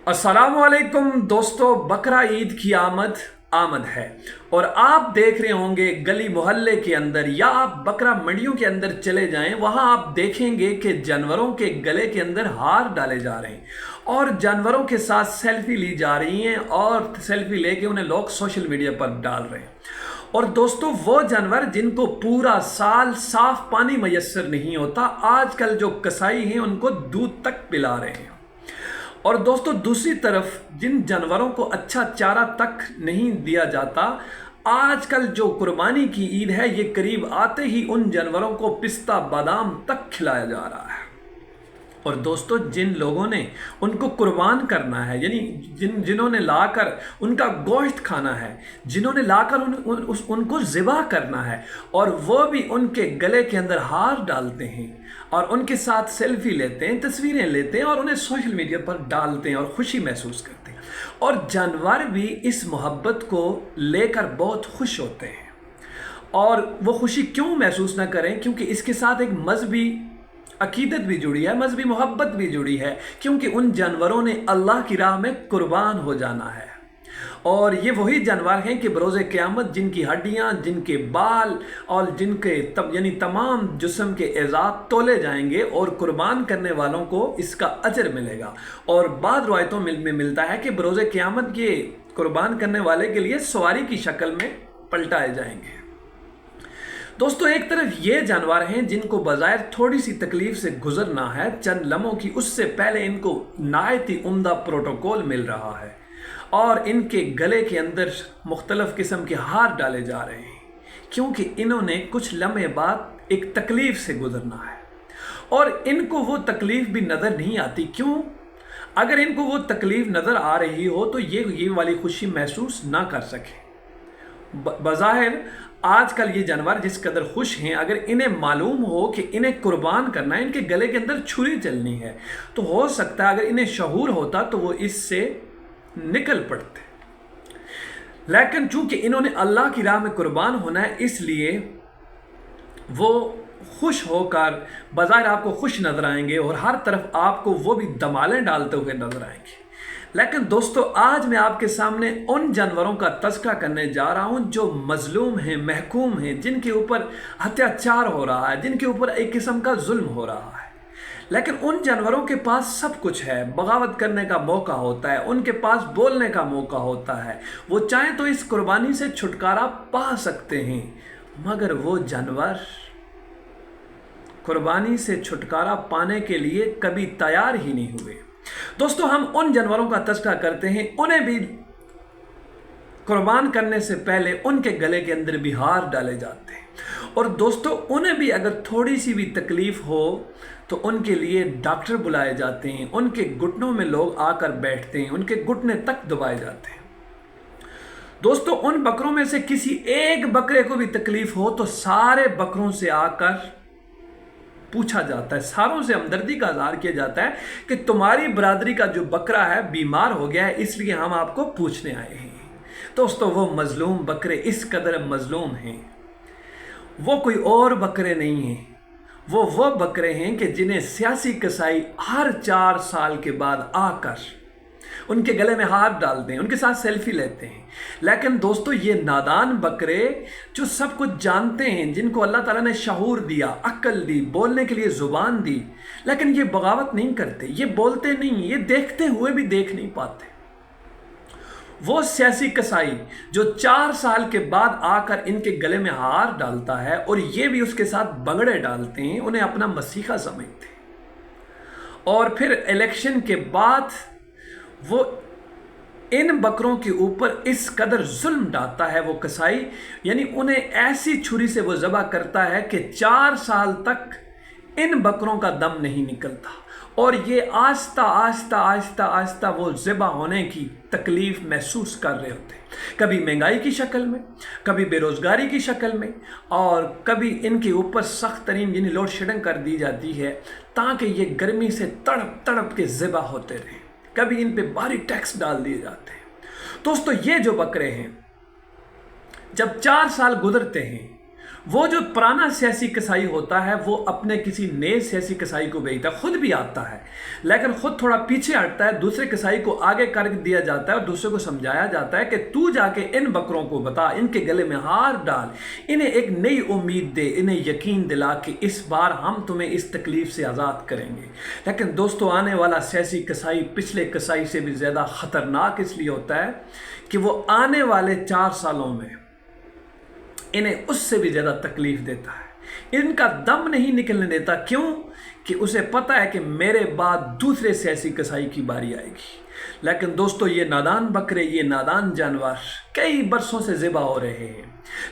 अस्सलामुअलैकुम दोस्तों, बकरा ईद की आमद है और आप देख रहे होंगे गली मोहल्ले के अंदर या आप बकरा मंडियों के अंदर चले जाएं, वहां आप देखेंगे कि जानवरों के गले के अंदर हार डाले जा रहे हैं और जानवरों के साथ सेल्फी ली जा रही हैं और सेल्फी लेके उन्हें लोग सोशल मीडिया पर डाल रहे हैं। और दोस्तों, वो जानवर जिनको पूरा साल साफ पानी मैसर नहीं होता, आजकल जो कसाई हैं उनको दूध तक पिला रहे हैं। और दोस्तों, दूसरी तरफ जिन जानवरों को अच्छा चारा तक नहीं दिया जाता, आजकल जो कुर्बानी की ईद है ये करीब आते ही उन जानवरों को पिस्ता बादाम तक खिलाया जा रहा है। और दोस्तों, जिन लोगों ने उनको कुर्बान करना है, यानी जिन्होंने लाकर उनका गोश्त खाना है, जिन्होंने लाकर उनको ज़िबा करना है, और वो भी उनके गले के अंदर हार डालते हैं और उनके साथ सेल्फी लेते हैं, तस्वीरें लेते हैं और उन्हें सोशल मीडिया पर डालते हैं और खुशी महसूस करते हैं। और जानवर भी इस मोहब्बत को लेकर बहुत खुश होते हैं। और वो खुशी क्यों महसूस ना करें? क्योंकि इसके साथ एक मजहबी अकीदत भी जुड़ी है, मजहबी मोहब्बत भी जुड़ी है, क्योंकि उन जानवरों ने अल्लाह की राह में कुर्बान हो जाना है। और ये वही जानवर हैं कि बरोज़ क़यामत जिनकी हड्डियाँ, जिनके बाल और जिनके यानी तमाम जिस्म के एज़ात तोले जाएंगे और कुर्बान करने वालों को इसका अजर मिलेगा। और बाद रवायतों में मिलता है कि बरोज़ क़यामत ये कुर्बान करने वाले के लिए सवारी की शक्ल में पलटाए जाएंगे। दोस्तों, एक तरफ ये जानवर हैं जिनको बज़ाहिर थोड़ी सी तकलीफ से गुजरना है चंद लम्हों की, उससे पहले इनको नायत ही उम्दा प्रोटोकॉल मिल रहा है और इनके गले के अंदर मुख्तलिफ किस्म के हार डाले जा रहे हैं, क्योंकि इन्होंने कुछ लम्हे बाद एक तकलीफ से गुजरना है और इनको वो तकलीफ भी नज़र नहीं आती। क्यों? अगर इनको वो तकलीफ नज़र आ रही हो तो ये वाली खुशी महसूस ना कर सके। बज़ाहिर आजकल ये जानवर जिस कदर खुश हैं, अगर इन्हें मालूम हो कि इन्हें कुर्बान करना है, इनके गले के अंदर छुरी चलनी है, तो हो सकता है अगर इन्हें शऊर होता तो वो इससे निकल पड़ते। लेकिन चूंकि इन्होंने अल्लाह की राह में कुर्बान होना है, इसलिए वो खुश होकर बज़ाहिर आपको खुश नजर आएंगे और हर तरफ आपको वो भी धमालें डालते हुए नजर आएंगे। लेकिन दोस्तों, आज मैं आपके सामने उन जानवरों का तज़किरा करने जा रहा हूं जो मजलूम हैं, महकूम हैं, जिनके ऊपर अत्याचार हो रहा है, जिनके ऊपर एक किस्म का जुल्म हो रहा है। लेकिन उन जानवरों के पास सब कुछ है, बगावत करने का मौका होता है, उनके पास बोलने का मौका होता है, वो चाहें तो इस कुर्बानी से छुटकारा पा सकते हैं, मगर वो जानवर कुर्बानी से छुटकारा पाने के लिए कभी तैयार ही नहीं हुए। दोस्तों, हम उन जानवरों का तज़किरा करते हैं, उन्हें भी कुर्बान करने से पहले उनके गले के अंदर भी हार डाले जाते हैं। और दोस्तों, उन्हें भी अगर थोड़ी सी भी तकलीफ हो तो उनके लिए डॉक्टर बुलाए जाते हैं, उनके घुटनों में लोग आकर बैठते हैं, उनके घुटने तक दबाए जाते हैं। दोस्तों, उन बकरों में से किसी एक बकरे को भी तकलीफ हो तो सारे बकरों से आकर पूछा जाता है, सारों से हमदर्दी का इज़हार किया जाता है कि तुम्हारी बरादरी का जो बकरा है बीमार हो गया है, इसलिए हम आपको पूछने आए हैं। दोस्तों, वो मजलूम बकरे इस कदर मजलूम हैं, वो कोई और बकरे नहीं हैं, वो बकरे हैं कि जिन्हें सियासी कसाई हर 4 साल के बाद आकर उनके गले में हाथ डालते हैं, उनके साथ सेल्फी लेते हैं। लेकिन दोस्तों, ये नादान बकरे जो सब कुछ जानते हैं, जिनको अल्लाह ताला ने शऊर दिया, अक्ल दी, बोलने के लिए ज़ुबान दी, लेकिन ये बगावत नहीं करते, ये बोलते नहीं, ये देखते हुए भी देख नहीं पाते। वो सियासी कसाई जो 4 साल के बाद आकर इनके गले में हार डालता है और ये भी उसके साथ बगड़े डालते हैं, उन्हें अपना मसीहा समझते हैं। और फिर इलेक्शन के बाद वो इन बकरों के ऊपर इस कदर जुल्म डालता है वो कसाई, यानी उन्हें ऐसी छुरी से वो ज़बह करता है कि 4 साल तक इन बकरों का दम नहीं निकलता और ये आहिस्ता आहिस्ता आहिस्ता आहिस्ता वो ज़बह होने की तकलीफ़ महसूस कर रहे होते हैं, कभी महंगाई की शक्ल में, कभी बेरोज़गारी की शक्ल में, और कभी इनके ऊपर सख्त तरीन यानी लोड शेडिंग कर दी जाती है ताकि ये गर्मी से तड़प तड़प के ज़बह होते रहें, कभी इन पे भारी टैक्स डाल दिए जाते हैं। दोस्तों, ये जो बकरे हैं जब 4 साल गुजरते हैं वो जो पुराना सियासी कसाई होता है वो अपने किसी नए सियासी कसाई को भेजता है, खुद भी आता है लेकिन खुद थोड़ा पीछे हटता है, दूसरे कसाई को आगे कर दिया जाता है और दूसरे को समझाया जाता है कि तू जाके इन बकरों को बता, इनके गले में हार डाल, इन्हें एक नई उम्मीद दे, इन्हें यकीन दिला कि इस बार हम तुम्हें इस तकलीफ से आज़ाद करेंगे। लेकिन दोस्तों, आने वाला सियासी कसाई पिछले कसाई से भी ज़्यादा ख़तरनाक इसलिए होता है कि वो आने वाले 4 सालों में इन्हें उससे भी ज़्यादा तकलीफ देता है, इनका दम नहीं निकलने देता। क्यों? कि उसे पता है कि मेरे बाद दूसरे सियासी कसाई की बारी आएगी। लेकिन दोस्तों, ये नादान बकरे, ये नादान जानवर कई बरसों से ज़िबा हो रहे हैं,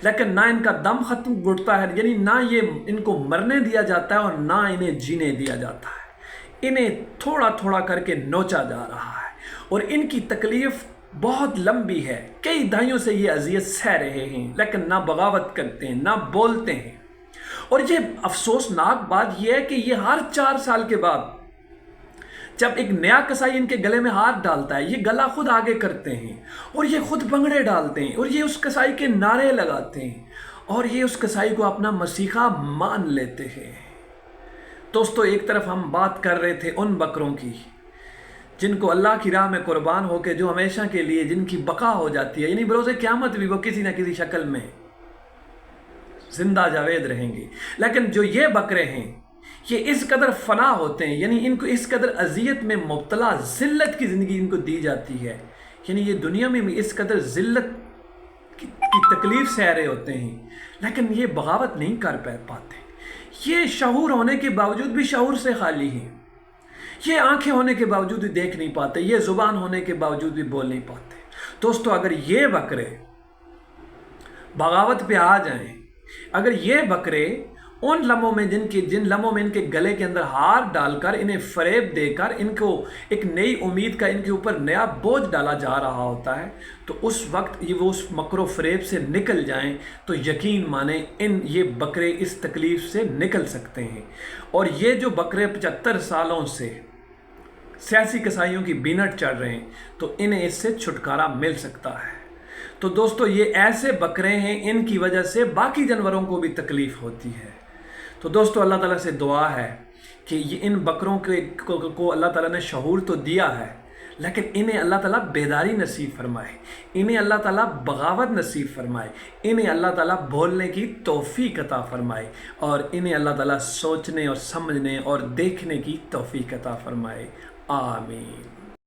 लेकिन ना इनका दम ख़त्म घुटता है, यानी ना ये इनको मरने दिया जाता है और ना इन्हें जीने दिया जाता है। इन्हें थोड़ा थोड़ा करके नोचा जा रहा है और इनकी तकलीफ़ बहुत लंबी है। कई दहाइयों से ये अजियत सह रहे हैं, लेकिन ना बगावत करते हैं, ना बोलते हैं। और ये अफसोसनाक बात यह है कि ये हर 4 साल के बाद जब एक नया कसाई इनके गले में हाथ डालता है, ये गला खुद आगे करते हैं और ये खुद भंगड़े डालते हैं और ये उस कसाई के नारे लगाते हैं और ये उस कसाई को अपना मसीहा मान लेते हैं। दोस्तों, एक तरफ हम बात कर रहे थे उन बकरों की जिनको अल्लाह की राह में कुर्बान होकर, जो हमेशा के लिए जिनकी बका हो जाती है, यानी बरोज़े क़यामत भी वो किसी न किसी शक्ल में जिंदा जावेद रहेंगे। लेकिन जो ये बकरे हैं, ये इस कदर फना होते हैं, यानी इनको इस कदर अजियत में मुब्तला ज़िल्लत की ज़िंदगी इनको दी जाती है, यानी ये दुनिया में भी इस कदर ज़िल्लत की तकलीफ़ सह रहे होते हैं, लेकिन ये बगावत नहीं कर पाते। ये शऊर होने के बावजूद भी शऊर से खाली हैं, ये आंखें होने के बावजूद भी देख नहीं पाते, ये ज़ुबान होने के बावजूद भी बोल नहीं पाते। दोस्तों, अगर ये बकरे बगावत पे आ जाएं, अगर ये बकरे उन लम्हों में जिन लम्हों में इनके गले के अंदर हार डालकर, इन्हें फ़रेब देकर, इनको एक नई उम्मीद का इनके ऊपर नया बोझ डाला जा रहा होता है, तो उस वक्त ये वो उस मकरो फ़रेब से निकल जाएं, तो यकीन माने ये बकरे इस तकलीफ़ से निकल सकते हैं। और ये जो बकरे 75 सालों से सियासी कसाइयों की बीनट चढ़ रहे हैं, तो इन्हें इससे छुटकारा मिल सकता है। तो दोस्तों, ये ऐसे बकरे हैं, इनकी वजह से बाकी जानवरों को भी तकलीफ़ होती है। तो दोस्तों, अल्लाह ताला से दुआ है कि ये इन बकरों को अल्लाह ताला ने शऊर तो दिया है, लेकिन इन्हें अल्लाह ताला बेदारी नसीब फरमाए, इन्हें अल्लाह ताला बगावत नसीब फरमाए, इन्हें अल्लाह ताला बोलने की तौफीक अता फरमाए और इन्हें अल्लाह ताला सोचने और समझने और देखने की तौफीक अता फरमाए। आमीन।